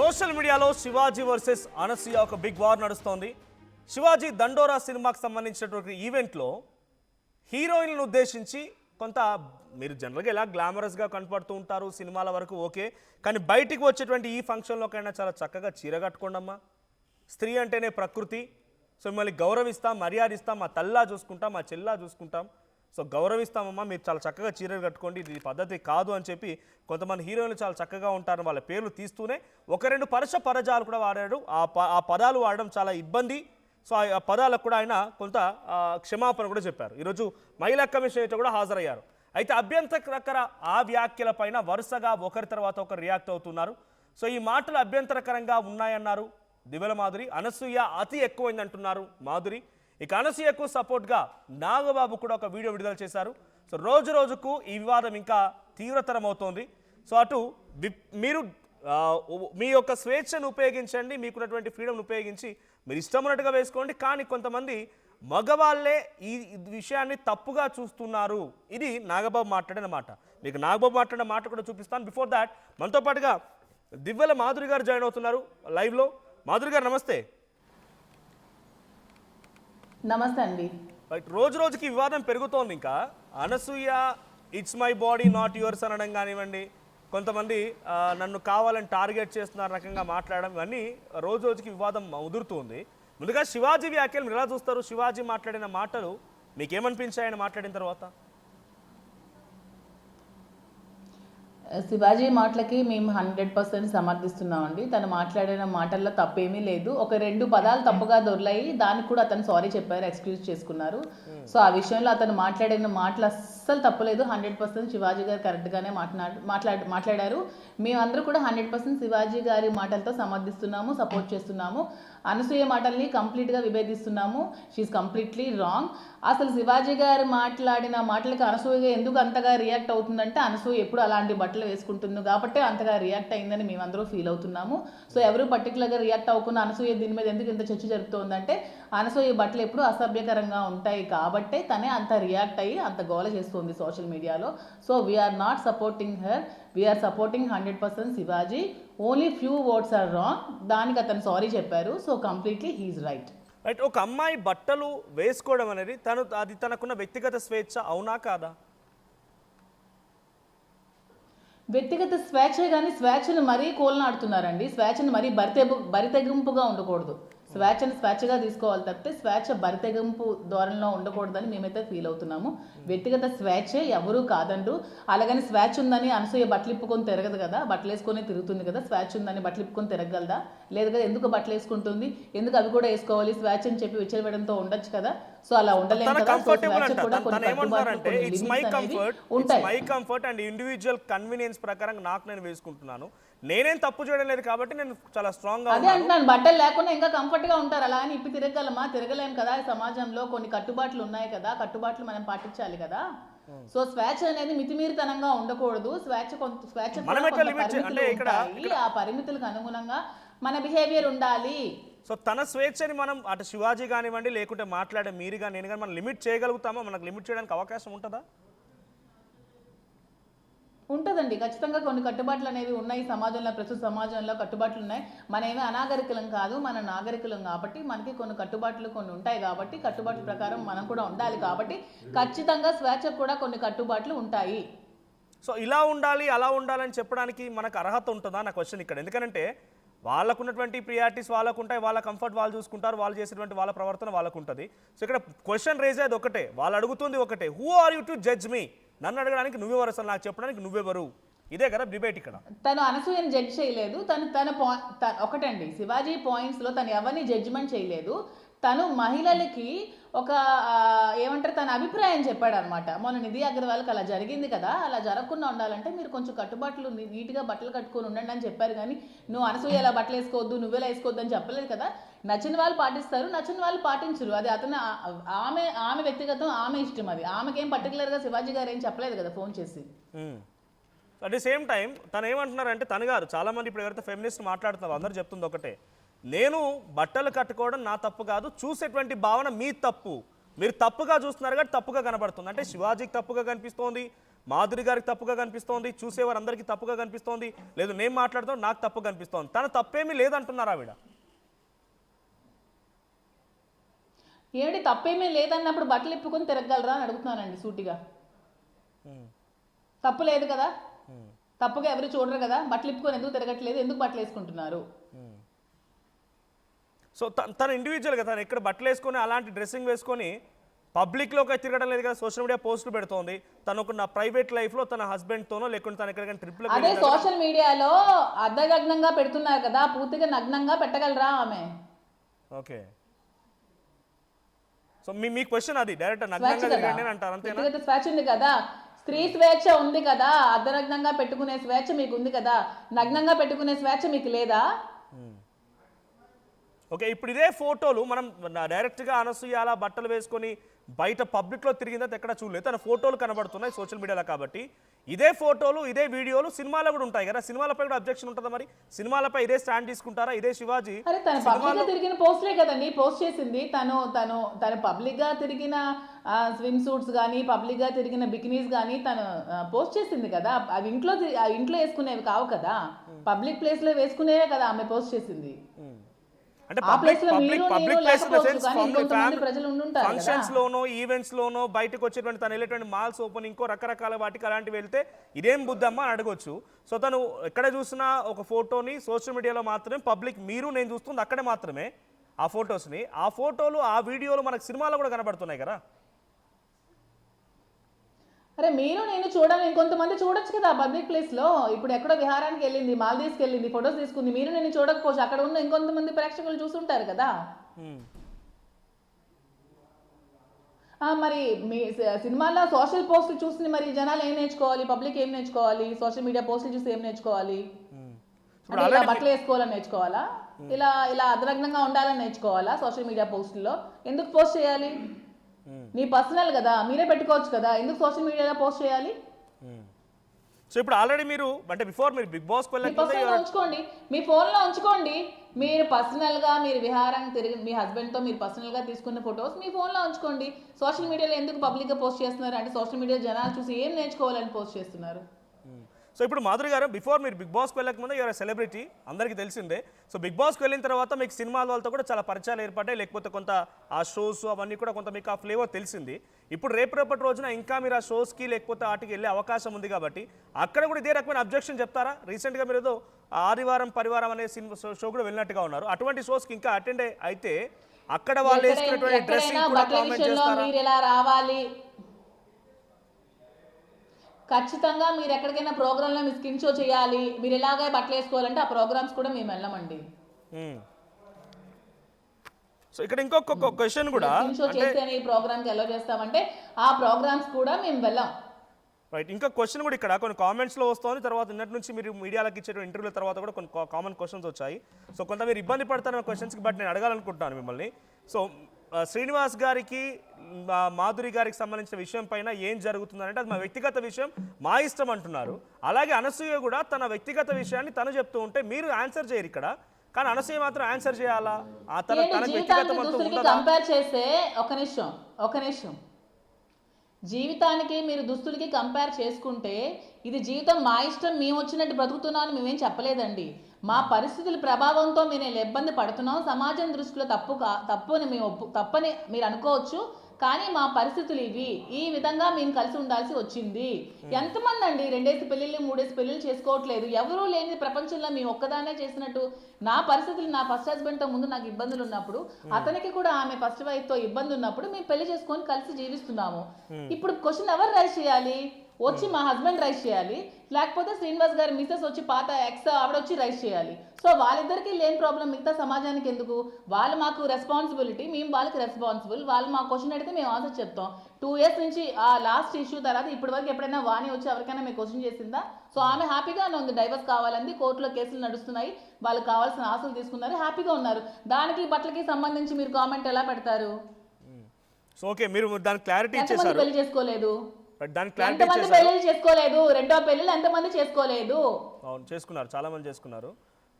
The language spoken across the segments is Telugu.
సోషల్ మీడియాలో శివాజీ వర్సెస్ అనసూయ ఒక బిగ్ వార్ నడుస్తోంది. శివాజీ దండోరా సినిమాకి సంబంధించినటువంటి ఈవెంట్లో హీరోయిన్లను ఉద్దేశించి కొంత మీరు జనరల్గా ఇలా గ్లామరస్గా కనపడుతూ ఉంటారు సినిమాల వరకు ఓకే, కానీ బయటికి వచ్చేటువంటి ఈ ఫంక్షన్లోకైనా చాలా చక్కగా చీర కట్టుకోండమ్మా. స్త్రీ అంటేనే ప్రకృతి, సో మిమ్మల్ని గౌరవిస్తాం, మర్యాద ఇస్తాం, మా తల్లా చూసుకుంటాం, మా చెల్లా చూసుకుంటాం, సో గౌరవిస్తామమ్మా, మీరు చాలా చక్కగా చీరలు కట్టుకోండి, ఇది పద్ధతి కాదు అని చెప్పి కొంతమంది హీరోయిన్లు చాలా చక్కగా ఉంటారు. వాళ్ళ పేర్లు తీస్తూనే ఒక రెండు పదజాలు కూడా వాడాడు. ఆ పదాలు వాడడం చాలా ఇబ్బంది. సో ఆ పదాలకు కూడా ఆయన కొంత క్షమాపణ కూడా చెప్పారు. ఈరోజు మహిళా కమిషన్ కూడా హాజరయ్యారు. అయితే అభ్యంతరకర ఆ వ్యాఖ్యలపైన వరుసగా ఒకరి తర్వాత ఒకరు రియాక్ట్ అవుతున్నారు. సో ఈ మాటలు అభ్యంతరకరంగా ఉన్నాయన్నారు దివ్యల మాధురి. అనసూయ అతి ఎక్కువైంది అంటున్నారు మాధురి. ఇక అనసూయకు సపోర్ట్గా నాగబాబు కూడా ఒక వీడియో విడుదల చేశారు. సో రోజు రోజుకు ఈ వివాదం ఇంకా తీవ్రతరం అవుతోంది. సో అటు మీరు మీ యొక్క స్వేచ్ఛను ఉపయోగించండి, మీకున్నటువంటి ఫ్రీడమ్ను ఉపయోగించి మీరు ఇష్టం ఉన్నట్టుగా వేసుకోండి, కానీ కొంతమంది మగవాళ్ళే ఈ విషయాన్ని తప్పుగా చూస్తున్నారు. ఇది నాగబాబు మాట్లాడిన మాట. మీకు నాగబాబు మాట్లాడిన మాట కూడా చూపిస్తాను. బిఫోర్ దాట్ మనతో పాటుగా దివ్యల మాధురి గారు జాయిన్ అవుతున్నారు లైవ్లో. మాధురి గారు నమస్తే. నమస్తే అండి. రైట్, రోజు రోజుకి వివాదం పెరుగుతోంది. ఇంకా Anasuya it's my body not yours అనడం కానివ్వండి, కొంతమంది నన్ను కావాలని టార్గెట్ చేస్తున్న రకంగా మాట్లాడడం, ఇవన్నీ రోజు రోజుకి వివాదం ముదురుతుంది. ముందుగా శివాజీ వ్యాఖ్యలు మీరు ఎలా చూస్తారు? శివాజీ మాట్లాడిన మాటలు మీకేమనిపించాయని మాట్లాడిన తర్వాత? శివాజీ మాటలకి మేము 100% సమర్థిస్తున్నామండి. తను మాట్లాడిన మాటల్లో తప్పేమీ లేదు. ఒక 2 పదాలు తప్పుగా దొర్లాయి, దానికి కూడా అతను సారీ చెప్పారు, ఎక్స్క్యూజ్ చేసుకున్నారు. సో ఆ విషయంలో అతను మాట్లాడిన మాటలు అస్సలు తప్పలేదు. 100% శివాజీ గారు కరెక్ట్గానే మాట్లాడారు. మేమందరూ కూడా 100% శివాజీ గారి మాటలతో సమర్థిస్తున్నాము, సపోర్ట్ చేస్తున్నాము. అనసూయ మాటల్ని కంప్లీట్గా విభేదిస్తున్నాము. She is completely wrong. అసలు శివాజీ గారు మాట్లాడిన మాటలకి అనసూయ ఎందుకు అంతగా రియాక్ట్ అవుతుందంటే, అనసూయ ఎప్పుడు అలాంటి బట్టలు వేసుకుంటుంది కాబట్టి అంతగా రియాక్ట్ అయిందని మేమందరూ ఫీల్ అవుతున్నాము. సో ఎవరు పర్టికులర్గా రియాక్ట్ అవ్వకుండా అనసూయ దీని మీద ఎందుకు ఇంత చర్చ జరుపుతోందంటే, అనసూయ బట్టలు ఎప్పుడు అసభ్యకరంగా ఉంటాయి కాబట్టే తనే అంత రియాక్ట్ అయ్యి అంత గోల చేస్తుంది సోషల్ మీడియాలో. So we're not supporting her, we're supporting 100% Shivaji. Only few words are wrong. దానికి అతను సారీ చెప్పారు. So completely he is right. Right, ఒక అమ్మాయి బట్టలు వేసుకోవడం అనేది అది తనకున్న వ్యక్తిగత స్వేచ్ఛ, అవునా కాదా? వ్యక్తిగత స్వేచ్ఛ, కానీ స్వేచ్ఛను మరీ కోలనాడుతున్నారండి. స్వేచ్ఛను మరీ బరితెగింపుగా ఉండకూడదు. స్వేచ్ఛగా తీసుకోవాలి తప్పితే స్వేచ్ఛ బరితెగింపు ధోరణిలో ఉండకూడదని మేమైతే ఫీల్ అవుతున్నాము. వ్యక్తిగత స్వేచ్ఛే ఎవరూ కాదండ్రు. అలాగని స్వేచ్ఛ ఉందని అనసూయ బట్టలు ఇప్పుకొని తిరగదు కదా, బట్టలు వేసుకొని తిరుగుతుంది కదా. స్వేచ్ఛ ఉందని బట్టలు ఇప్పుకొని తిరగలదా? లేదు కదా. ఎందుకు బట్టలు వేసుకుంటుంది? ఎందుకు అవి కూడా వేసుకోవాలి? స్వేచ్ఛ అని చెప్పి విచ్చలవిడంతో ఉండొచ్చు కదా. సో అలా ఉండలేదు కదా. ఇండివిజువల్ కన్వీనియన్స్ ప్రకారం నాకు నేను వేసుకుంటున్నాను, నేనేం తప్పు చేయడం లేదు కాబట్టి నేను చాలా స్ట్రాంగ్ గా అదే అంటున్నాను. బట్టలు లేకుండా ఇంకా కంఫర్ట్ గా ఉంటారు. అలా అని ఇప్పి తిరగలమా? తిరగలేం కదా. సమాజంలో కొన్ని కట్టుబాట్లు ఉన్నాయి కదా, కట్టుబాట్లు మనం పాటించాలి కదా. సో స్వేచ్ఛ అనేది మితిమీరితనంగా ఉండకూడదు. స్వేచ్ఛ ఆ పరిమితులకు అనుగుణంగా మన బిహేవియర్ ఉండాలి. సో తన స్వేచ్ఛని మనం అటు శివాజీ కానివ్వండి, లేకుంటే మాట్లాడే మీరు కానీ నేను కానీ మనం లిమిట్ చేయగలుగుతామా? మనకు లిమిట్ చేయడానికి అవకాశం ఉంటుందా? ఉంటుందండి, ఖచ్చితంగా. కొన్ని కట్టుబాట్లు అనేవి ఉన్నాయి సమాజంలో. ప్రస్తుత సమాజంలో కట్టుబాట్లు ఉన్నాయి. మన ఏమీ అనాగరికులం కాదు, మన నాగరికులం కాబట్టి మనకి కొన్ని కట్టుబాట్లు కొన్ని ఉంటాయి కాబట్టి కట్టుబాట్ల ప్రకారం మనం కూడా ఉండాలి. కాబట్టి ఖచ్చితంగా స్వేచ్ఛకు కూడా కొన్ని కట్టుబాట్లు ఉంటాయి. సో ఇలా ఉండాలి అలా ఉండాలని చెప్పడానికి మనకు అర్హత ఉంటుందా నా క్వశ్చన్ ఇక్కడ. ఎందుకంటే వాళ్ళకు ఉన్నటువంటి ప్రియారిటీస్ వాళ్ళకు ఉంటాయి, వాళ్ళ కంఫర్ట్ వాళ్ళు చూసుకుంటారు, వాళ్ళు చేసేటువంటి వాళ్ళ ప్రవర్తన వాళ్ళకు ఉంటుంది. సో ఇక్కడ క్వశ్చన్ రేజ్ అయ్యేది ఒకటే, వాళ్ళు అడుగుతుంది ఒకటే, who are you to judge me? నన్ను అడగడానికి నువ్వెవరు, అసలు నాకు చెప్పడానికి నువ్వెవరు? ఇదే కదా డిబేట్ ఇక్కడ. తను అనసూయని జడ్జ్ చేయలేదు. ఒకటండి, శివాజీ పాయింట్స్లో తను ఎవరిని జడ్జిమెంట్ చేయలేదు. తను మహిళలకి ఒక ఏమంటారు తన అభిప్రాయం చెప్పాడు అనమాట. మొన్న నిధి అగర్వాల్కి అలా జరిగింది కదా, అలా జరగకుండా ఉండాలంటే మీరు కొంచెం కట్టుబాట్లు నీట్గా బట్టలు కట్టుకొని ఉండండి అని చెప్పారు. కానీ నువ్వు అనసూయ ఎలా బట్టలు వేసుకోవద్దు, నువ్వెలా వేసుకోవద్దు అని చెప్పలేదు కదా. నచ్చిన వాళ్ళు పాటిస్తారు, నచ్చిన వాళ్ళు పాటించరు. అది అతను ఆమె వ్యక్తిగతం, ఆమె ఇష్టం. అది ఆమెకేం పర్టికులర్గా శివాజీ గారు ఏం చెప్పలేదు కదా ఫోన్ చేసి. అట్ ది సేమ్ టైం తను ఏమంటున్నారంటే, తను గారు చాలామంది ఇప్పుడు ఎవరైతే ఫెమినిస్ట్ మాట్లాడుతున్నారు అందరూ చెప్తుంది ఒకటే, నేను బట్టలు కట్టుకోవడం నా తప్పు కాదు, చూసేటువంటి భావన మీ తప్పు, మీరు తప్పుగా చూస్తున్నారు కాబట్టి తప్పుగా కనబడుతుంది. అంటే శివాజీకి తప్పుగా కనిపిస్తోంది, మాధురి గారికి తప్పుగా కనిపిస్తోంది, చూసేవారు అందరికీ తప్పుగా కనిపిస్తోంది, లేదు నేను మాట్లాడుతాను నాకు తప్పు కనిపిస్తోంది. తన తప్పేమీ లేదంటున్నారు ఆవిడ. ఏమిటి తప్పేమీ లేదన్నప్పుడు బట్టలు ఇప్పుకొని తిరగలరా అని అడుగుతున్నానండి సూటిగా. తప్పు లేదు కదా, తప్పుగా ఎవరు చూడరు కదా, బట్టలు ఇప్పుకొని ఎందుకు తిరగట్లేదు, ఎందుకు బట్టలు వేసుకుంటున్నారు? సో తన ఇండివిజువల్గా తను ఎక్కడ బట్టలు వేసుకొని అలాంటి డ్రెస్సింగ్ వేసుకొని పబ్లిక్లోకి తిరగడం లేదు కదా, సోషల్ మీడియా పోస్టులు పెడుతోంది. తను ఒక నా ప్రైవేట్ లైఫ్లో తన హస్బెండ్తోనో లేకుంటే తన ఎక్కడికైనా ట్రిప్లో అదే సోషల్ మీడియాలో అర్ధనగ్నంగా పెడుతున్నారు కదా, పూర్తిగా నగ్నంగా పెట్టగలరా ఆమె? ఓకే, సో మీ క్వశ్చన్ అది డైరెక్ట్ నగ్నంగా తిరగండి అని అంటారు అంతేనా? వ్యక్తిగత స్వేచ్ఛ ఉంది కదా, స్త్రీ స్వేచ్ఛ ఉంది కదా, అర్ధనగ్నంగా పెట్టుకునే స్వేచ్ఛ మీకు ఉంది కదా, నగ్నంగా పెట్టుకునే స్వేచ్ఛ మీకు లేదా? ఓకే, ఇప్పుడు ఇదే ఫోటోలు మనం డైరెక్ట్గా అనసూయ అలా బట్టలు వేసుకొని బయట పబ్లిక్లో తిరిగిందా ఎక్కడ చూడలేదు. తన ఫోటోలు కనబడుతున్నాయి సోషల్ మీడియాలో కాబట్టి. ఇదే ఫోటోలు ఇదే వీడియోలు సినిమాలో కూడా ఉంటాయి కదా, సినిమాలపై కూడా అబ్జెక్షన్ ఉంటుందా? మరి సినిమాలపై ఇదే స్టాండ్ తీసుకుంటారా? ఇదే శివాజీ అరే తన పబ్లిక్ గా తిరిగిన పోస్ట్లే కదండి పోస్ట్ చేసింది. తన పబ్లిక్ గా తిరిగిన స్విమ్ సూట్స్ కానీ పబ్లిక్ గా తిరిగిన బికినీస్ కానీ తను పోస్ట్ చేసింది కదా. అవి ఇంట్లో వేసుకునేవి కావు కదా, పబ్లిక్ ప్లేస్ లో వేసుకునేవే కదా ఆమె పోస్ట్ చేసింది. అంటే ఫంక్షన్స్ లోనో ఈవెంట్స్ లోనో బయటకు వచ్చేటువంటి తను వెళ్ళేటువంటి మాల్స్ ఓపెన్ ఇంకో రకరకాల వాటికి అలాంటి వెళ్తే ఇదేం బుద్ధమ్మా అని అడగొచ్చు. సో తను ఎక్కడ చూసినా ఒక ఫోటోని సోషల్ మీడియాలో మాత్రమే పబ్లిక్ మీరు నేను చూస్తుంది అక్కడే మాత్రమే ఆ ఫొటోస్ని. ఆ ఫోటోలు ఆ వీడియోలు మనకు సినిమాలో కూడా కనబడుతున్నాయి కదా. అరే మీరు నేను చూడాలి, ఇంకొంతమంది చూడొచ్చు కదా పబ్లిక్ ప్లేస్ లో. ఇప్పుడు ఎక్కడో విహారానికి వెళ్ళింది, మాల్దీవ్స్కి వెళ్ళింది, ఫొటోస్ తీసుకుంది, మీరు నేను చూడకపోవచ్చు, అక్కడ ఉన్న ఇంకొంతమంది ప్రేక్షకులు చూసుంటారు కదా. మరి మీ సినిమాలో సోషల్ పోస్టులు చూసి మరి జనాలు ఏం నేర్చుకోవాలి, పబ్లిక్ ఏం నేర్చుకోవాలి, సోషల్ మీడియా పోస్టులు చూసి ఏం నేర్చుకోవాలి? అంటే ఇలా బట్టలు వేసుకోవాలని నేర్చుకోవాలా, ఇలా అదనగ్నంగా ఉండాలని నేర్చుకోవాలా? సోషల్ మీడియా పోస్టుల్లో ఎందుకు పోస్ట్ చేయాలి? మీ పర్సనల్ కదా, మీరే పెట్టుకోవచ్చు కదా, ఎందుకు సోషల్ మీడియాలో పోస్ట్ చేయాలి? సో ఇప్పుడు ఆల్రెడీ మీరు అంటే బిఫోర్ మీరు బిగ్ బాస్ ఉంచుకోండి, మీ ఫోన్ లో ఉంచుకోండి. మీరు పర్సనల్ గా మీరు విహారం తిరిగి మీ హస్బెండ్ తో మీరు పర్సనల్ గా తీసుకున్న ఫొటోస్ మీ ఫోన్ లో ఉంచుకోండి. సోషల్ మీడియాలో ఎందుకు పబ్లిక్ గా పోస్ట్ చేస్తున్నారు? అంటే సోషల్ మీడియా జనాలు చూసి ఏం నేర్చుకోవాలని పోస్ట్ చేస్తున్నారు? సో ఇప్పుడు మాధురి గారు బిఫోర్ మీరు బిగ్ బాస్కి వెళ్ళక ముందు యూఆర్ సెలబ్రిటీ, అందరికీ తెలిసిందే. సో బిగ్ బాస్కి వెళ్ళిన తర్వాత మీకు సినిమాల వాళ్ళతో కూడా చాలా పరిచయాలు ఏర్పడ్డాయి, లేకపోతే కొంత ఆ షోస్ అవన్నీ కూడా కొంత మీకు ఆ ఫ్లేవర్ తెలిసింది. ఇప్పుడు రేపటి రోజున ఇంకా మీరు ఆ షోస్కి లేకపోతే వాటికి వెళ్ళే అవకాశం ఉంది కాబట్టి అక్కడ కూడా ఇదే రకమైన అబ్జెక్షన్ చెప్తారా? రీసెంట్గా మీరు ఏదో ఆదివారం పరివారం అనే సినిమా షో కూడా వెళ్ళినట్టుగా ఉన్నారు. అటువంటి షోస్కి ఇంకా అటెండ్ అయితే అక్కడ వాళ్ళు వేసుకున్నటువంటి డ్రెస్సింగ్ కూడా కామెంట్ చేస్తారా? మీరు ఎలా రావాలి, ఖచ్చితంగా మీరు ఎక్కడికైనా ప్రోగ్రాంలో మీ స్కిన్ షో చేయాలి, మీరు ఎలాగే బట్టలు వేసుకోవాలంటే ఆ ప్రోగ్రామ్స్ కూడా మేము వెళ్ళమండి. సో ఇక్కడ ఇంకొక క్వశ్చన్ కూడా, స్కిన్ షో చేస్తేనే ఈ ప్రోగ్రామ్కి ఎలా చేస్తామంటే ఆ ప్రోగ్రామ్స్ కూడా మేము వెళ్ళాం. రైట్, ఇంకా క్వశ్చన్ కూడా ఇక్కడ కొన్ని కామెంట్స్లో వస్తుంది. తర్వాత నిన్నటి నుంచి మీరు మీడియాలకు ఇచ్చే ఇంటర్వ్యూల తర్వాత కూడా కొన్ని కామన్ క్వశ్చన్స్ వచ్చాయి. సో కొంత మీరు ఇబ్బంది పడతారన్న క్వశ్చన్స్కి బట్ నేను అడగాలనుకుంటున్నాను మిమ్మల్ని. సో శ్రీనివాస్ గారికి మాధురి గారికి సంబంధించిన విషయం పైన ఏం జరుగుతుందంటే అది మా వ్యక్తిగత విషయం, మా ఇష్టం అంటున్నారు. అలాగే అనసూయ కూడా తన వ్యక్తిగత విషయాన్ని తను చెప్తూ ఉంటే మీరు ఆన్సర్ చేయరు ఇక్కడ, కానీ అనసూయ మాత్రం ఆన్సర్ చేయాలా? ఆ తన కంపేర్ చేస్తే ఒక నిమిషం జీవితానికి మీరు దుస్తులకి కంపేర్ చేసుకుంటే ఇది జీవితం మా ఇష్టం, మేము వచ్చినట్టు బ్రతుకుతున్నామని మేమేం చెప్పలేదండి. మా పరిస్థితుల ప్రభావంతో మేము ఇబ్బంది పడుతున్నాం, సమాజం దృష్టిలో తప్పని మీరు అనుకోవచ్చు, కానీ మా పరిస్థితులు ఇవి, ఈ విధంగా మేము కలిసి ఉండాల్సి వచ్చింది. ఎంతమంది అండి 2 పెళ్ళిళ్ళు 3 పెళ్ళిళ్ళు చేసుకోవట్లేదు, ఎవరూ లేని ప్రపంచంలో మేము ఒక్కదానే చేసినట్టు. నా పరిస్థితులు నా ఫస్ట్ హస్బెండ్తో ముందు నాకు ఇబ్బందులు ఉన్నప్పుడు అతనికి కూడా ఆమె ఫస్ట్ వైఫ్తో ఇబ్బంది ఉన్నప్పుడు మేము పెళ్లి చేసుకొని కలిసి జీవిస్తున్నాము. ఇప్పుడు క్వశ్చన్ ఎవరు రైజ్ చేయాలి? వచ్చి మా హస్బెండ్ రైజ్ చేయాలి, లేకపోతే శ్రీనివాస్ గారి మిసెస్ వచ్చి పాత ఎక్స్ ఆవిడ వచ్చి రైజ్ చేయాలి. సో వాళ్ళిద్దరికీ లేని ప్రాబ్లం మిగతా సమాజానికి ఎందుకు? వాళ్ళు మాకు రెస్పాన్సిబిలిటీ, మేము వాళ్ళకి రెస్పాన్సిబుల్. వాళ్ళు మా క్వశ్చన్ అడిగితే మేము ఆన్సర్ చెప్తాం. 2 years నుంచి ఆ లాస్ట్ ఇష్యూ తర్వాత ఇప్పటి వరకు ఎప్పుడైనా వాణి వచ్చి ఎవరికైనా మేము క్వశ్చన్ చేసిందా? సో ఆమె హ్యాపీగానే ఉంది, డైవర్స్ కావాలంది, కోర్టులో కేసులు నడుస్తున్నాయి, వాళ్ళకి కావాల్సిన ఆస్తులు తీసుకున్నారు, హ్యాపీగా ఉన్నారు. దానికి బట్టలకి సంబంధించి మీరు కామెంట్ ఎలా పెడతారు? సో ఓకే, మీరు దాని క్లారిటీ ఇచ్చేసారు. పెళ్లి చేసుకోలేదు, ఎంతమంది పెళ్లి చేసుకోలేదు, రెండో పెళ్లి ఎంతమంది చేసుకోలేదు? అవును చేసుకున్నారు, చాలా మంది చేసుకున్నారు.